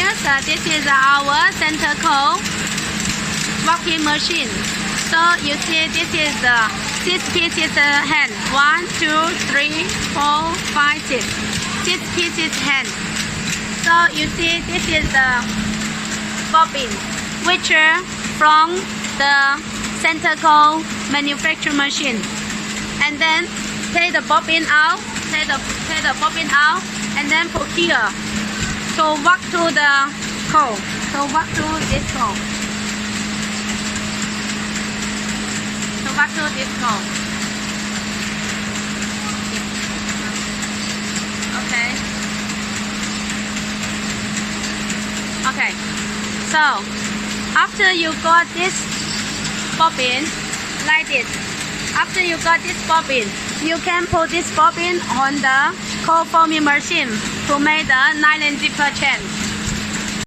Next, this is our center core walking machine. So you see this is the 6 pieces hand. 1, 2, 3, 4, 5, 6. 6 pieces hand. So you see this is the bobbin, which from the center core manufacturing machine. And then take the bobbin out, take the bobbin out, and then put here. So walk to the core. So walk to this core. So walk to this core. Okay. Okay. So after you got this bobbin like this, after you got this bobbin, you can put this bobbin on the core forming machine to make the nylon zipper chain.